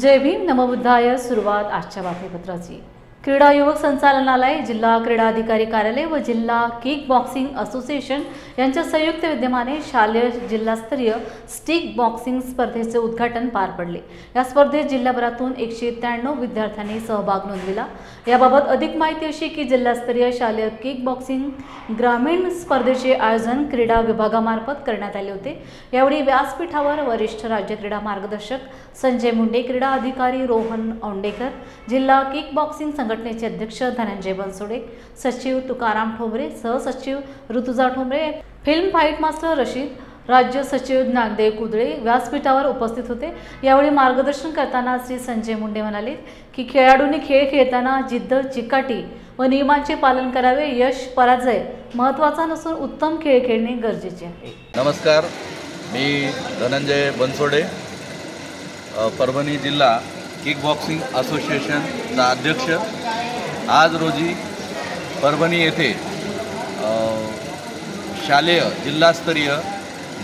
जय भीम नमोबुद्धाय। सुरुवात आजच्या बातमीपत्राची। क्रीडा युवक संचालनालय, जिल्हा क्रीडा अधिकारी कार्यालय व जिल्हा किक बॉक्सिंग असोसिएशन यांच्या संयुक्त विद्यमाने शालेय जिल्हास्तरीय स्टिक बॉक्सिंग स्पर्धेचे उद्घाटन पार पडले। या स्पर्धेत जिल्हाभरातून 193 विद्यार्थ्यांनी सहभाग नोंदविला। याबाबत अधिक माहिती अशी की जिल्हास्तरीय शालेय किक बॉक्सिंग ग्रामीण स्पर्धेचे आयोजन क्रीडा विभागामार्फत करण्यात आले होते। यावेळी व्यासपीठावर वरिष्ठ राज्य क्रीडा मार्गदर्शक संजय मुंडे, क्रीडा अधिकारी रोहन औंडेकर, जिल्हा किक बॉक्सिंग संघटनेचे अध्यक्ष धनंजय बनसोडे, सचिव तुकाराम ठोंबरे, सहसचिव Rutuja Thombare, film fight master Rashid, राज्य सचिव ज्ञानदेव कुदळे व्यासपीठावर उपस्थित होते। यावेळी मार्गदर्शन करताना श्री संजय मुंडे म्हणाले की खेळाडूंनी खेळ खेळताना जिद्द, चिकाटी व नियमांचे पालन करावे। यश पराजय महत्त्वाचा नसून उत्तम खेळ खेळणे गरजेचे आहे। नमस्कार, मी धनंजय बनसोडे, परभणी जिल्हा किक बॉक्सिंग असोसिएशनचा अध्यक्ष। आज रोजी परभणी येथे शालेय जिल्हास्तरीय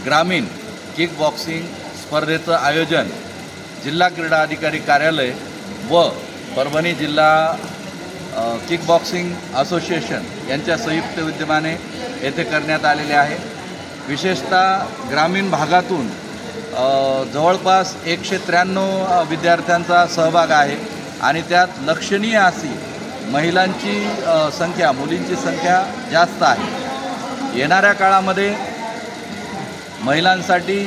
ग्रामीण किक बॉक्सिंग स्पर्धेचं आयोजन जिल्हा क्रीडा अधिकारी कार्यालय व परभणी जिल्हा किक बॉक्सिंग असोसिएशन यांच्या संयुक्त विद्यमाने येथे करण्यात आलेले आहे। विशेषतः ग्रामीण भागातून जवळपास 193 विद्यार्थ्यांचा सहभाग आहे आणि त्यात लक्षणीय अशी महिलांची संख्या, मुलींची संख्या जास्त आहे। येणाऱ्या काळामध्ये महिलांसाठी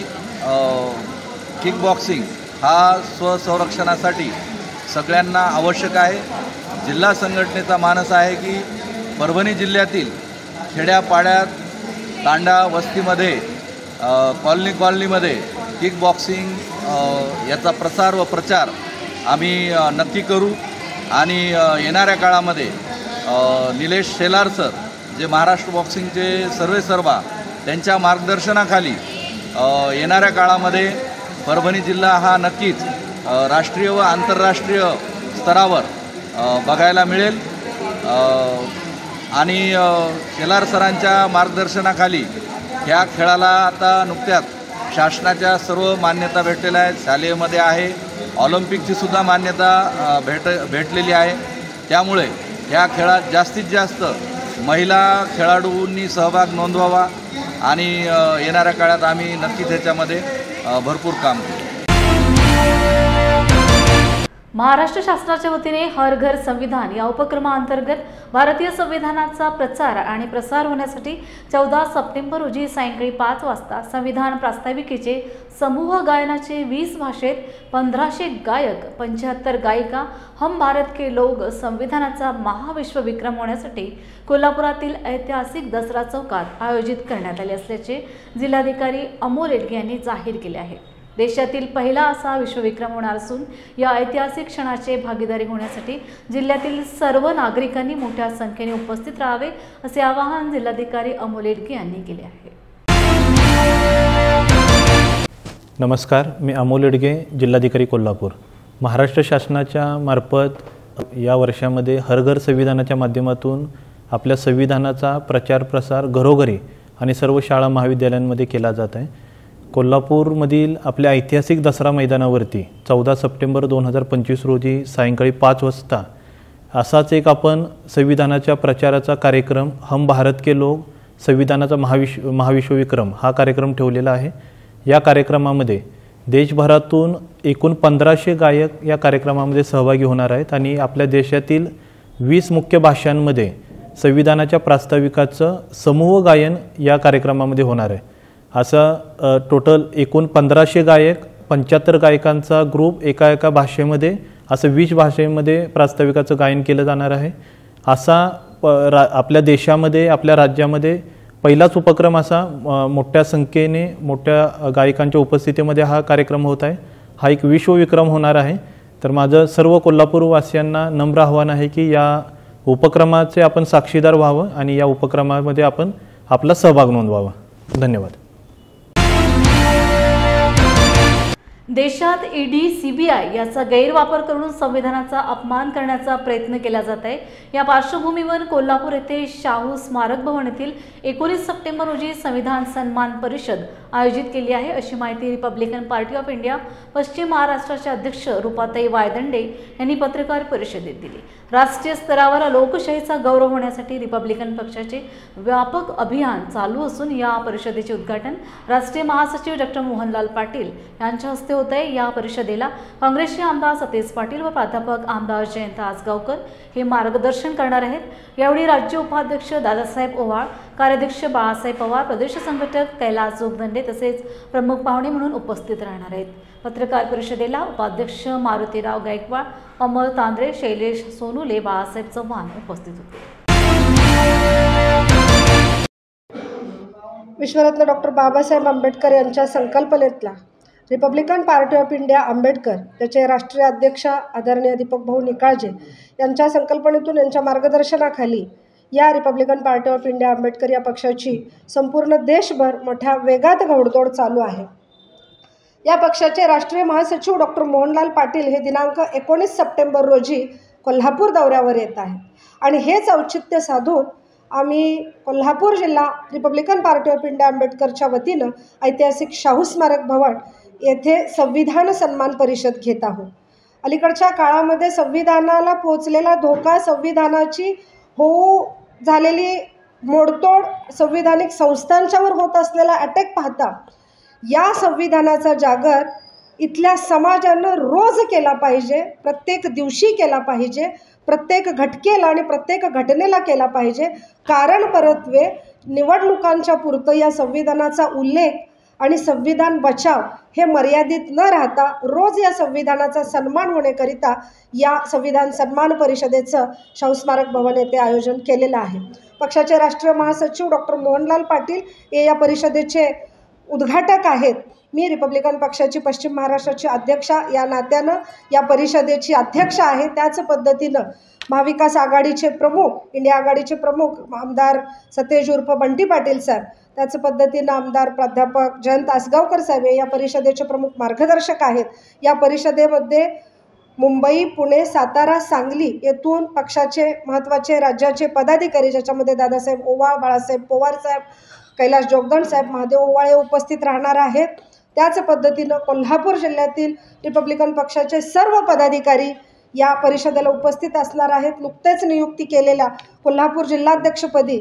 किक बॉक्सिंग हा स्वसंरक्षणासाठी सगळ्यांना आवश्यक आहे। जिल्हा संघटनेचा मानस आहे की परभणी जिल्ह्यातील खेड्यापाड्यात, तांडा वस्तीमध्ये, कॉलनीमध्ये किक बॉक्सिंग याचा प्रसार व प्रचार आम्ही नक्की करू आणि येणाऱ्या काळामध्ये निलेश शेलार सर, जे महाराष्ट्र बॉक्सिंगचे सर्वेसर्वा, त्यांच्या मार्गदर्शनाखाली येणाऱ्या काळामध्ये परभणी जिल्हा हा नक्कीच राष्ट्रीय व आंतरराष्ट्रीय स्तरावर बघायला मिळेल आणि शेलार सरांच्या मार्गदर्शनाखाली ह्या खेळाला आता नुकत्याच शासनाच्या सर्व मान्यता भेटलेल्या आहेत। शालेयमध्ये आहे, ऑलिम्पिकची सुद्धा मान्यता भेटलेली आहे। त्यामुळे ह्या खेळात जास्तीत जास्त महिला खेळाडूंनी सहभाग नोंदवावा आणि येणाऱ्या काळात आम्ही नक्की त्याच्यामध्ये भरपूर काम करू। महाराष्ट्र शासनाच्या वतीने हर घर संविधान या उपक्रमाअंतर्गत भारतीय संविधानाचा प्रचार आणि प्रसार होण्यासाठी 14 सप्टेंबर रोजी सायंकाळी 5 वाजता संविधान प्रास्ताविकेचे समूह गायनाचे 20 भाषेत 1500 गायक, 75 गायिका, हम भारत के लोग संविधानाचा महाविश्वविक्रम होण्यासाठी कोल्हापुरातील ऐतिहासिक दसरा चौकात आयोजित करण्यात आले असल्याचे जिल्हाधिकारी अमोल येडगे यांनी जाहीर केले आहे। देशातील पहिला असा विश्वविक्रम होणार असून या ऐतिहासिक क्षणाचे भागीदारी होण्यासाठी जिल्ह्यातील सर्व नागरिकांनी मोठ्या संख्येने उपस्थित राहावे असे आवाहन जिल्हाधिकारी अमोल येडगे यांनी केले आहे। नमस्कार, मी अमोल येडगे, जिल्हाधिकारी कोल्हापूर। महाराष्ट्र शासनाच्या मार्फत या वर्षामध्ये हर घर संविधानाच्या माध्यमातून आपल्या संविधानाचा प्रचार प्रसार घरोघरी आणि सर्व शाळा महाविद्यालयांमध्ये केला जात आहे। कोल्हापूरमधील आपल्या ऐतिहासिक दसरा मैदानावरती 14 सप्टेंबर 2025 रोजी सायंकाळी 5 वाजता असाच एक आपण संविधानाच्या प्रचाराचा कार्यक्रम हम भारत के लोग संविधानाचा महाविश्वविक्रम हा कार्यक्रम ठेवलेला आहे। या कार्यक्रमामध्ये देशभरातून एकूण 1500 गायक या कार्यक्रमामध्ये सहभागी होणार आहेत आणि आपल्या देशातील 20 मुख्य भाषांमध्ये संविधानाच्या प्रास्ताविकाचं समूह गायन या कार्यक्रमामध्ये होणार आहे। असं टोटल एकूण 1500 गायक, 75 गायकांचा ग्रुप एका भाषेमध्ये असं 20 भाषेमध्ये प्रास्ताविकाचं गायन केलं जाणार आहे। असा आपल्या देशामध्ये, आपल्या राज्यामध्ये पहिलाच उपक्रम असा मोठ्या संख्येने मोठ्या गायकांच्या उपस्थितीमध्ये हा कार्यक्रम होत आहे। हा एक विश्वविक्रम होणार आहे। तर माझं सर्व कोल्हापूरवासियांना नम्र आव्हान आहे की या उपक्रमाचे आपण साक्षीदार व्हावं आणि या उपक्रमामध्ये आपण आपला सहभाग नोंदवावा। धन्यवाद। देशात ईडी, सीबीआय याचा गैरवापर करून संविधानाचा अपमान करण्याचा प्रयत्न केला जात आहे। या पार्श्वभूमीवर कोल्हापूर येथे शाहू स्मारक भवन येथील 19 सप्टेंबर रोजी संविधान सन्मान परिषद आयोजित केली आहे, अशी माहिती रिपब्लिकन पार्टी ऑफ इंडिया पश्चिम महाराष्ट्राचे अध्यक्ष रूपाताई वायदंडे यांनी पत्रकार परिषदेत दिली। राष्ट्रीय स्तरावर लोकशाहीचा गौरव होण्यासाठी रिपब्लिकन पक्षाचे व्यापक अभियान चालू असून या परिषदेचे उद्घाटन राष्ट्रीय महासचिव डॉ. मोहनलाल पाटील यांच्या हस्ते होत आहे। या परिषदेला काँग्रेसचे आमदार सतेज पाटील व प्राध्यापक आमदार जयंत आसगावकर हे मार्गदर्शन करणार आहेत। यावेळी राज्य उपाध्यक्ष दादासाहेब ओवाळ, कार्याध्यक्ष बाळासाहेब पवार, प्रदेश संघटक कैलास जोगदंडे तसेच प्रमुख पाहुणे म्हणून उपस्थित राहणार आहेत। पत्रकार परिषदेला उपाध्यक्ष मारुतीराव गायकवाड, अमर तांद्रे, शैलेश सोनुले, बाळासाहेब चव्हाण उपस्थित होते। विश्वरत्न डॉक्टर बाबासाहेब आंबेडकर यांच्या संकल्पनेतला Republican Party of India Ambedkar त्याचे राष्ट्रीय अध्यक्ष आदरणीय दीपक भाऊ निकाळजे यांच्या संकल्पनेतून यांच्या मार्गदर्शनाखाली या Republican Party of India Ambedkar या पक्षाची संपूर्ण देशभर मोठ्या वेगात घोडदौड चालू आहे। या पक्षाचे राष्ट्रीय महासचिव डॉक्टर मोहनलाल पाटील हे दिनांक 19 सप्टेंबर रोजी कोल्हापूर दौऱ्यावर येत आहे आणि हेच औचित्य साधून आम्ही कोल्हापूर जिल्हा रिपब्लिकन पार्टी ऑफ इंडिया आंबेडकरच्या वतीनं ऐतिहासिक शाहू स्मारक भवन येथे संविधान सन्मान परिषद घेत आहोत। अलीकडच्या काळामध्ये संविधानाला पोचलेला धोका, संविधानाची झालेली मोडतोड, संविधानिक संस्थांच्यावर होत असलेला अटॅक पाहता या संविधानाचा जागर इथल्या समाजानं रोज केला पाहिजे, प्रत्येक दिवशी केला पाहिजे, प्रत्येक घटकेला आणि प्रत्येक घटनेला केला पाहिजे। कारण परत्वे निवडणुकांच्या पुरतं या संविधानाचा उल्लेख आणि संविधान बचाव हे मर्यादित न राहता रोज या संविधानाचा सन्मान होण्याकरिता या संविधान सन्मान परिषदेचं शाहू स्मारक भवन येथे आयोजन केलेलं आहे। पक्षाचे राष्ट्रीय महासचिव डॉक्टर मोहनलाल पाटील हे या परिषदेचे उद्घाटक आहेत। मी रिपब्लिकन पक्षाची पश्चिम महाराष्ट्राची अध्यक्षा या नात्यानं या परिषदेची अध्यक्ष आहे। त्याच पद्धतीनं महाविकास आघाडीचे प्रमुख, इंडिया आघाडीचे प्रमुख आमदार सतेज उर्फ बंटी पाटील साहेब, त्याच पद्धतीनं आमदार प्राध्यापक जयंत आसगावकर साहेब या परिषदेचे प्रमुख मार्गदर्शक आहेत। या परिषदेमध्ये मुंबई, पुणे, सातारा, सांगली येथून पक्षाचे महत्त्वाचे राज्याचे पदाधिकारी, ज्याच्यामध्ये दादासाहेब ओवाळ, बाळासाहेब पवार साहेब, कैलास जोगदंड साहेब, महादेव ओवाळे उपस्थित राहणार आहेत। त्याच पद्धतीनं कोल्हापूर जिल्ह्यातील रिपब्लिकन पक्षाचे सर्व पदाधिकारी या परिषदेला उपस्थित असणार आहेत। नुकतेच नियुक्ती केलेल्या कोल्हापूर जिल्हाध्यक्षपदी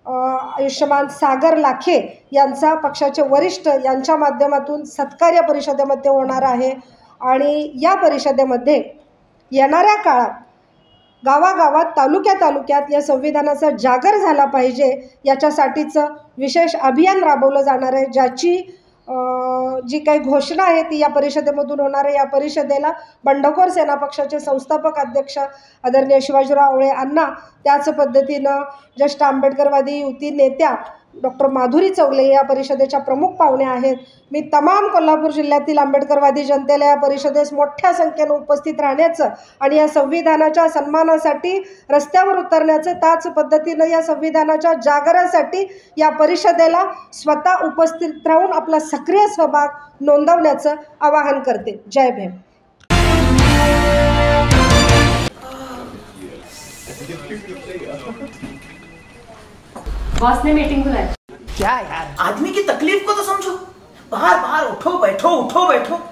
आयुष्यमान सागर लाखे यांचा पक्षाचे वरिष्ठ यांच्या माध्यमातून सत्कार या परिषदेमध्ये होणार आहे आणि या परिषदेमध्ये येणाऱ्या काळात गावागावात, तालुक्यात या संविधानाचा जागर झाला पाहिजे याच्यासाठीचं विशेष अभियान राबवलं जाणार आहे, ज्याची जी काही घोषणा आहे ती या परिषदेमधून होणार आहे। या परिषदेला बंडखोर सेना पक्षाचे संस्थापक अध्यक्ष आदरणीय शिवाजीराव आवळे अण्णा, त्याच पद्धतीनं ज्येष्ठ आंबेडकरवादी युती नेत्या डॉक्टर माधुरी चौगले या परिषदेच्या प्रमुख पाहुणे आहेत। मी तमाम कोल्हापूर जिल्ह्यातील आंबेडकरवादी जनतेला या परिषदेस मोठ्या संख्येनं उपस्थित राहण्याचं आणि या संविधानाच्या सन्मानासाठी रस्त्यावर उतरण्याचं, त्याच पद्धतीनं या संविधानाच्या जागरासाठी या परिषदेला स्वतः उपस्थित राहून आपला सक्रिय सहभाग नोंदवण्याचं आवाहन करते। जय भीम। बॉस ने मीटिंग बुलाई। क्या यार, आदमी की तकलीफ को तो समझो। बाहर बाहर उठो बैठो।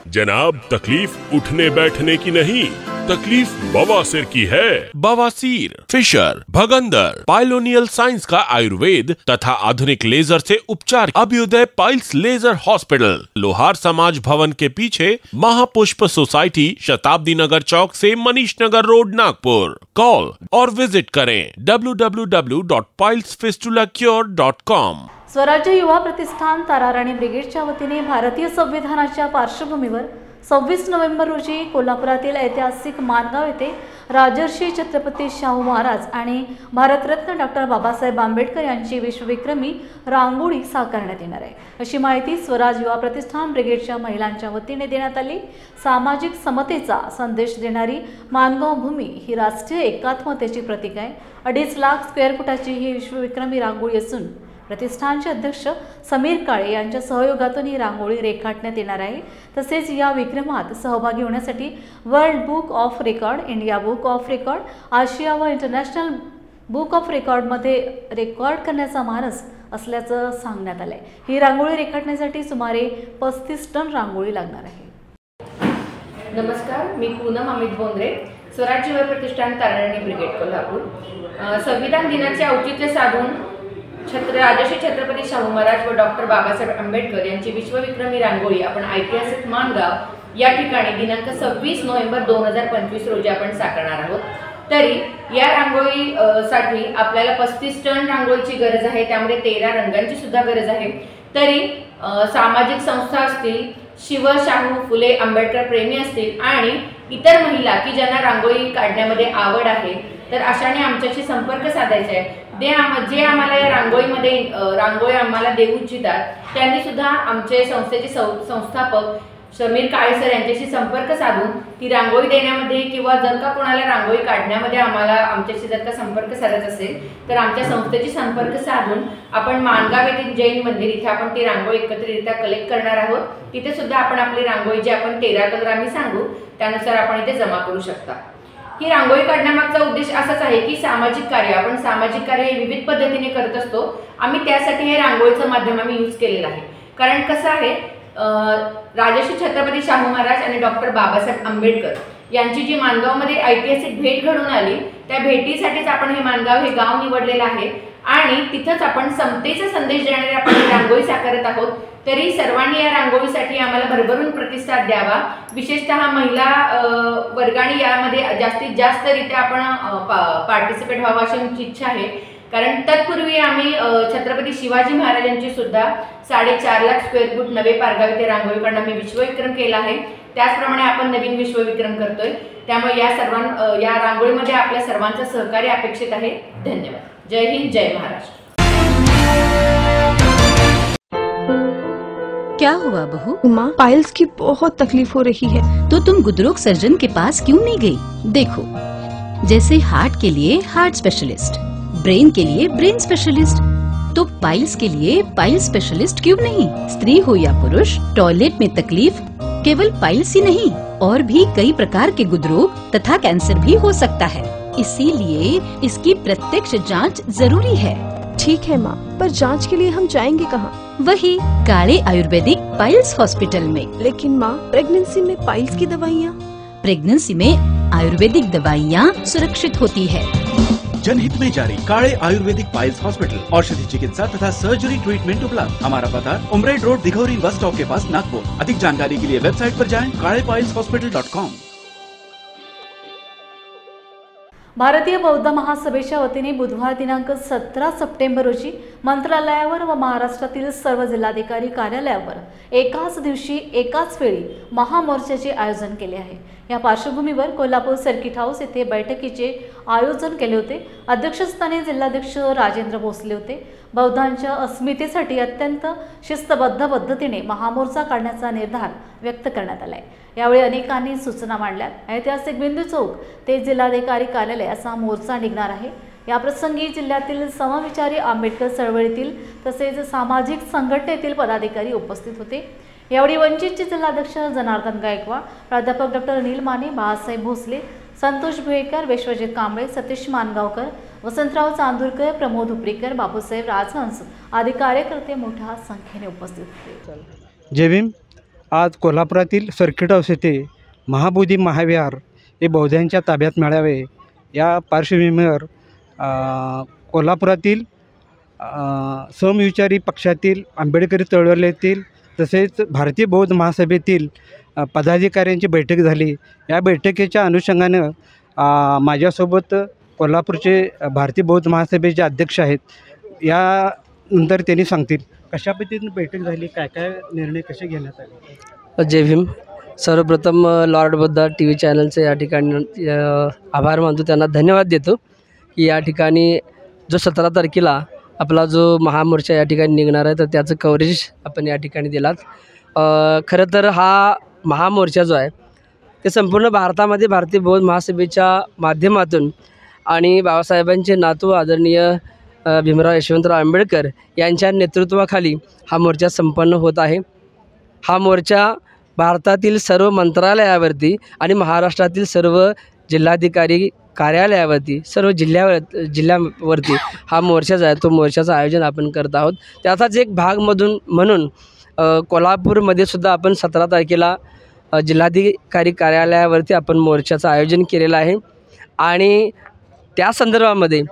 जनाब, तकलीफ उठने बैठने की नहीं, तकलीफ बवासीर की है। बवासीर, फिशर, भगंदर, पाइलोनियल साइंस का आयुर्वेद तथा आधुनिक लेजर से उपचार। अभ्युदय पाइल्स लेजर हॉस्पिटल, लोहार समाज भवन के पीछे, महापुष्प सोसाइटी, शताब्दी नगर चौक से मनीष नगर रोड, नागपुर। कॉल और विजिट करें www.pilesfistulacure.com। स्वराज्य युवा प्रतिष्ठान ताराराणी ब्रिगेडच्या वतीने भारतीय संविधानाच्या पार्श्वभूमीवर 26 नोव्हेंबर रोजी कोल्हापुरातील ऐतिहासिक माणगाव येथे राजर्षी छत्रपती शाहू महाराज आणि भारतरत्न डॉक्टर बाबासाहेब आंबेडकर यांची विश्वविक्रमी रांगोळी साकारण्यात येणार आहे, अशी माहिती स्वराज युवा प्रतिष्ठान ब्रिगेडच्या महिलांच्या वतीने देण्यात आली। सामाजिक समतेचा संदेश देणारी माणगाव भूमी ही राष्ट्रीय एकात्मतेची प्रतीक आहे। 2.5 लाख स्क्वेअर फुटाची ही विश्वविक्रमी रांगोळी असून प्रतिष्ठानचे अध्यक्ष समीर काळे यांच्या सहयोगातून ही रांगोळी रेखाटण्यात येणार आहे। तसेच या विक्रमात सहभागी होण्यासाठी World Book of Record, India Book of Record, आशिया व इंटरनॅशनल बुक ऑफ रेकॉर्डमध्ये रेकॉर्ड करण्याचा मानस असल्याचं सांगण्यात आलंय। ही रांगोळी रेखाटण्यासाठी सुमारे 35 टन रांगोळी लागणार आहे। नमस्कार, मी पूनम अमित बोंद्रे, स्वराज्य व प्रतिष्ठान तारणी ब्रिगेड कोल्हापूर। संविधान दिनाचे औचित्य साधून राजर्षी छत्रपती शाहू महाराज व डॉक्टर बाबासाहेब आंबेडकर यांची विश्वविक्रमी रांगोळी आपण ऐतिहासिक माणगाव या ठिकाणी दिनांक 26 नोव्हेंबर 2025 रोजी आपण साकारणार आहोत। तरी या रांगोळी साठी आपल्याला 35 टन रांगोळीची गरज आहे, त्यामध्ये 13 रंगांची सुद्धा गरज आहे। तरी सामाजिक संस्था असतील, शिव शाहू फुले आंबेडकर प्रेमी असतील आणि इतर महिला की ज्यांना रांगोळी काढण्यामध्ये आवड आहे, तर अशाने आमच्याशी संपर्क साधायचा आहे। जे आम्हाला या रांगोळीमध्ये रांगोळी आम्हाला देऊ इच्छितात त्यांनी सुद्धा आमचे संस्थेचे संस्थापक समीर काळे सर यांच्याशी संपर्क साधून ती रांगोळी देण्यामध्ये किंवा जर का कोणाला रांगोळी काढण्यामध्ये आमच्याशी जर का संपर्क साधायचा असेल तर आमच्या संस्थेची संपर्क साधून आपण माणगाव येथील जैन मंदिर इथे आपण ती रांगोळी एकत्रितरित्या कलेक्ट करणार आहोत। तिथे सुद्धा आपण आपली रांगोळी जी आपण 13 कलर आम्ही सांगू त्यानुसार आपण इथे जमा करू शकता। ही रांगोळी काढण्यामागचा उद्देश असाच आहे की सामाजिक कार्य हे विविध पद्धतीने करत असतो। आम्ही त्यासाठी हे रांगोळीचं माध्यम आम्ही यूज केलेलं आहे। कारण कसं आहे, राजर्षी छत्रपती शाहू महाराज आणि डॉक्टर बाबासाहेब आंबेडकर यांची जी माणगावमध्ये ऐतिहासिक भेट घडून आली, त्या भेटीसाठीच आपण हे माणगाव हे गाव निवडलेलं आहे आणि तिथंच आपण समतेचा संदेश देणारी आपण रांगोळी साकारत आहोत। तरी सर्वांनी या रांगोळीसाठी आम्हाला भरभरून प्रतिसाद द्यावा। विशेषतः महिला वर्गाने यामध्ये जास्तीत जास्त रित्या आपण पार्टिसिपेट व्हावं अशी आमची इच्छा आहे। कारण तत्पूर्वी आम्ही छत्रपती शिवाजी महाराजांची सुद्धा 4.5 लाख स्क्वेअर फूट नवे पारगाव येथे रांगोळी काढून आम्ही विश्वविक्रम केला आहे। त्याचप्रमाणे आपण नवीन विश्वविक्रम करतोय। त्यामुळे या रांगोळीमध्ये आपल्या सर्वांचं सहकार्य अपेक्षित आहे। धन्यवाद। जय हिंद, जय महाराष्ट्र। क्या हुआ बहू? माँ, पाइल्स की बहुत तकलीफ हो रही है। तो तुम गुदरोग सर्जन के पास क्यों नहीं गई? देखो, जैसे हार्ट के लिए हार्ट स्पेशलिस्ट, ब्रेन के लिए ब्रेन स्पेशलिस्ट, तो पाइल्स के लिए पाइल स्पेशलिस्ट क्यों नहीं? स्त्री हो या पुरुष, टॉयलेट में तकलीफ केवल पाइल्स ही नहीं और भी कई प्रकार के गुदरोग तथा कैंसर भी हो सकता है। इसीलिए इसकी प्रत्यक्ष जांच जरूरी है। ठीक है माँ, पर जांच के लिए हम जाएंगे कहाँ? वही काले आयुर्वेदिक पाइल्स हॉस्पिटल में। लेकिन माँ, प्रेगनेंसी में पाइल्स की दवाइयाँ? प्रेगनेंसी में आयुर्वेदिक दवाइयाँ सुरक्षित होती है। जनहित में जारी काले आयुर्वेदिक पाइल्स हॉस्पिटल, औषधि चिकित्सा तथा सर्जरी ट्रीटमेंट उपलब्ध। हमारा पता उमरेड रोड, दिघौरी बस स्टॉप के पास, नागपुर। अधिक जानकारी के लिए वेबसाइट पर जाएं kalepailshospital.com। भारतीय बौद्ध महासभेच्या वतीने बुधवार दिनांक 17 सप्टेंबर रोजी मंत्रालयावर व महाराष्ट्रातील सर्व जिल्हाधिकारी कार्यालयावर एकाच दिवशी एकाच वेळी महामोर्चाचे आयोजन केले आहे। या पार्श्वभूमीवर कोल्हापूर सर्किट हाऊस येथे बैठकीचे आयोजन केले होते। अध्यक्षस्थानी जिल्हाध्यक्ष राजेंद्र भोसले होते। बौद्धांच्या अस्मितेसाठी अत्यंत शिस्तबद्ध पद्धतीने महामोर्चा काढण्याचा निर्धार व्यक्त करण्यात आलाय। यावेळी अनेकांनी सूचना मांडल्या। ऐतिहासिक बिंदू चौक ते जिल्हाधिकारी कार्यालय असा मोर्चा निघणार आहे। या प्रसंगी जिल्ह्यातील समविचारी आंबेडकर चळवळीतील तसेच सामाजिक संघटनेतील पदाधिकारी उपस्थित होते। यावेळी वंचितचे जिल्हाध्यक्ष जनार्दन गायकवाड, प्राध्यापक डॉक्टर नील माने, बाळासाहेब भोसले, संतोष भुयेकर, विश्वजित कांबळे, सतीश मानगावकर, वसंतराव चांदूरकर, प्रमोद उपरीकर, बापूसाहेब राजहंस आदी कार्यकर्ते मोठ्या संख्येने उपस्थित होते। जय भीम। आज कोल्हापुरातील सर्किट हाऊस येथे महाबोधी महाविहार हे बौद्धांच्या ताब्यात मिळावे या पार्श्वभूमीवर कोल्हापुरातील समविचारी पक्षातील आंबेडकरी चळवळीतील तसेच भारतीय बौद्ध महासभेतील पदाधिकाऱ्यांची बैठक झाली। या बैठकीच्या अनुषंगानं माझ्यासोबत कोल्हापूरचे भारतीय बौद्ध महासभेचे अध्यक्ष आहेत। यानंतर त्यांनी सांगतील कशा पद्धतीने बैठक झाली, काय काय निर्णय कसे घेण्यात आले। जय भीम। सर्वप्रथम लॉर्ड बुद्धा TV चॅनलचे या ठिकाणी आभार मानतो, त्यांना धन्यवाद देतो की या ठिकाणी जो 17 तारखेला आपला जो महामोर्चा या ठिकाणी निघणार आहे तर त्याचं कव्हरेज आपण या ठिकाणी दिलात। खरं तर हा महामोर्चा जो आहे ते संपूर्ण भारतामध्ये भारतीय बौद्ध महासभेच्या माध्यमातून आणि बाबासाहेबांचे नातू आदरणीय भीमराव यशवंतराव आंबेडकर यांच्या नेतृत्वाखाली हा मोर्चा संपन्न होत आहे। हा मोर्चा भारतातील सर्व मंत्रालयावरती आणि महाराष्ट्रातील सर्व जिल्हाधिकारी कार्यालयावरती सर्व जिल्ह्यावरती हा मोर्चा जो आहे तो मोर्चाचं आयोजन आपण करत आहोत। त्याचाच एक भाग म्हणून कोल्हापूरमध्ये सुद्धा आपण 17 तारखेला जिल्हाधिकारी कार्यालयावरती आपण मोर्चाचं आयोजन केलेलं आहे आणि त्या संदर्भामध्ये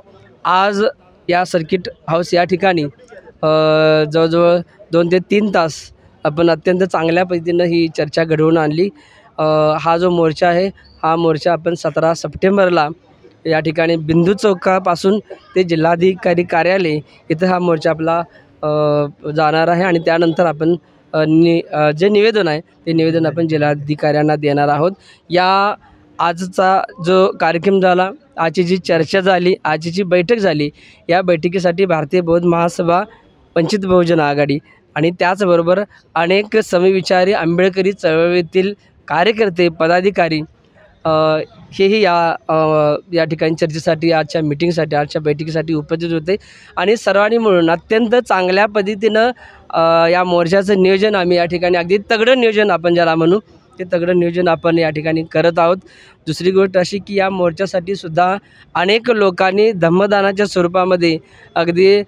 आज या सर्किट हाऊस या ठिकाणी जवळजवळ 2 ते 3 तास आपण अत्यंत चांगल्या पद्धतीनं ही चर्चा घडवून आणली। हा जो मोर्चा आहे हा मोर्चा आपण 17 सप्टेंबरला या ठिकाणी बिंदू चौकापासून ते जिल्हाधिकारी कार्यालय इथं हा मोर्चा आपला जाणार आहे आणि त्यानंतर आपण जे निवेदन आहे ते निवेदन आपण जिल्हाधिकाऱ्यांना देणार आहोत। या आजचा जो कार्यक्रम झाला, आजची जी चर्चा झाली, आजची जी बैठक झाली, या बैठकीसाठी भारतीय बौद्ध महासभा, वंचित बहुजन आघाडी आणि त्याचबरोबर अनेक समविचारी आंबेडकरी चळवळीतील कार्यकर्ते पदाधिकारी हेही या ठिकाणी चर्चेसाठी आजच्या मीटिंगसाठी आजच्या बैठकीसाठी उपस्थित होते आणि सर्वांनी मिळून अत्यंत चांगल्या पद्धतीनं या मोर्चाचं नियोजन आम्ही या ठिकाणी अगदी तगडं नियोजन आपण ज्याला म्हणू ते तगडं नियोजन आपण या ठिकाणी करत आहोत। दुसरी गोष्ट अशी की या मोर्चासाठी सुद्धा अनेक लोकांनी धम्मदानाच्या स्वरूपामध्ये अगदी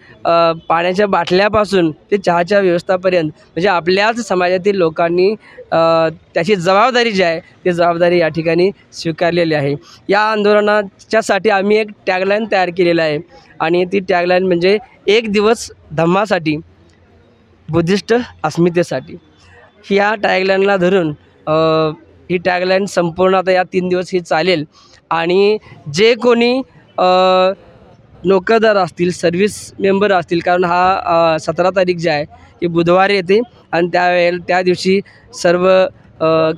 पाण्याच्या बाटल्यापासून ते चहाच्या व्यवस्थापर्यंत म्हणजे आपल्याच समाजातील लोकांनी त्याची जबाबदारी जी आहे ती जबाबदारी या ठिकाणी स्वीकारलेली आहे। या आंदोलनाच्यासाठी आम्ही एक टॅगलाईन तयार केलेला आहे आणि ती टॅगलाईन म्हणजे 1 दिवस धम्मासाठी, बुद्धिस्ट अस्मितेसाठी। ह्या टॅगलाईनला धरून ही टॅगलाईन संपूर्ण आता या 3 दिवस ही चालेल आणि जे कोणी नोकरदार असतील, सर्व्हिस मेंबर असतील, कारण हा 17 तारीख जी आहे ही बुधवारी येते आणि त्या दिवशी सर्व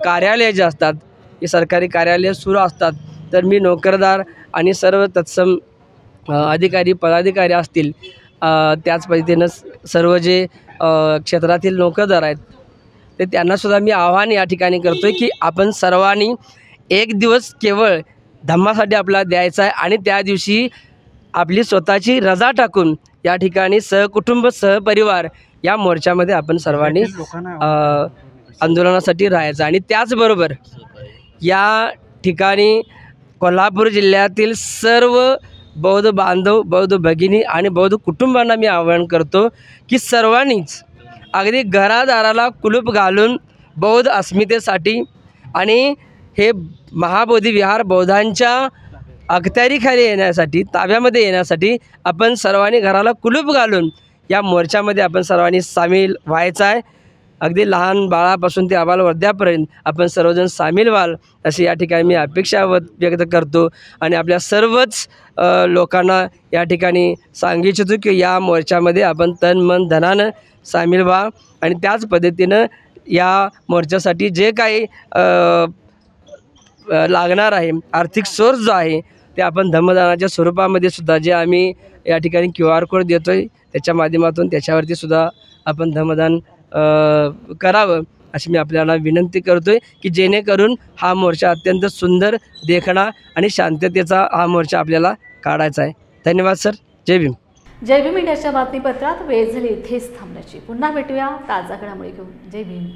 कार्यालये जे असतात हे सरकारी कार्यालय सुरू असतात, तर मी नोकरदार आणि सर्व तत्सम अधिकारी पदाधिकारी असतील त्याच पद्धतीनं सर्व जे क्षेत्रातील नोकरदार आहेत ते त्यांनासुद्धा मी आव्हान या ठिकाणी करतो आहे की आपण सर्वांनी 1 दिवस केवळ धम्मासाठी आपला द्यायचा आहे आणि त्या दिवशी आपली स्वतःची रजा टाकून या ठिकाणी सहकुटुंब सहपरिवार या मोर्चामध्ये आपण सर्वांनी आंदोलनासाठी राहायचं। आणि त्याचबरोबर या ठिकाणी कोल्हापूर जिल्ह्यातील सर्व बौद्ध बांधव, बौद्ध भगिनी आणि बौद्ध कुटुंबांना मी आवाहन करतो की सर्वांनीच अगदी घरादाराला कुलूप घालून बौद्ध अस्मितेसाठी आणि हे महाबोधी विहार बौद्धांच्या अखत्यारीखाली येण्यासाठी, ताब्यामध्ये येण्यासाठी आपण सर्वांनी घराला कुलूप घालून या मोर्चामध्ये आपण सर्वांनी सामील व्हायचं आहे। अगदी लहान बाळापासून ते आबालवृद्धापर्यंत आपण सर्वजण सामील व्हाल अशी या ठिकाणी मी अपेक्षा व्यक्त करतो आणि आपल्या सर्वच लोकांना या ठिकाणी सांगू इच्छितो की या मोर्चामध्ये आपण तन मन धनानं सामील व्हा आणि त्याच पद्धतीनं या मोर्चासाठी जे काही लागणार आहे आर्थिक सोर्स जो आहे ते आपण धम्मदानाच्या स्वरूपामध्ये सुद्धा जे आम्ही या ठिकाणी QR कोड देतो आहे त्याच्या माध्यमातून त्याच्यावरती सुद्धा आपण धम्मदान करावं अशी मी आपल्याला विनंती करतो आहे की जेणेकरून हा मोर्चा अत्यंत सुंदर देखणा आणि शांततेचा हा मोर्चा आपल्याला काढायचा आहे। धन्यवाद सर। जय भीम। जय भीम इंडियाच्या बातमीपत्रात वेळ झाली इथेच थांबण्याची। पुन्हा भेटूया ताजा घडामोडी घेऊन। जय भीम।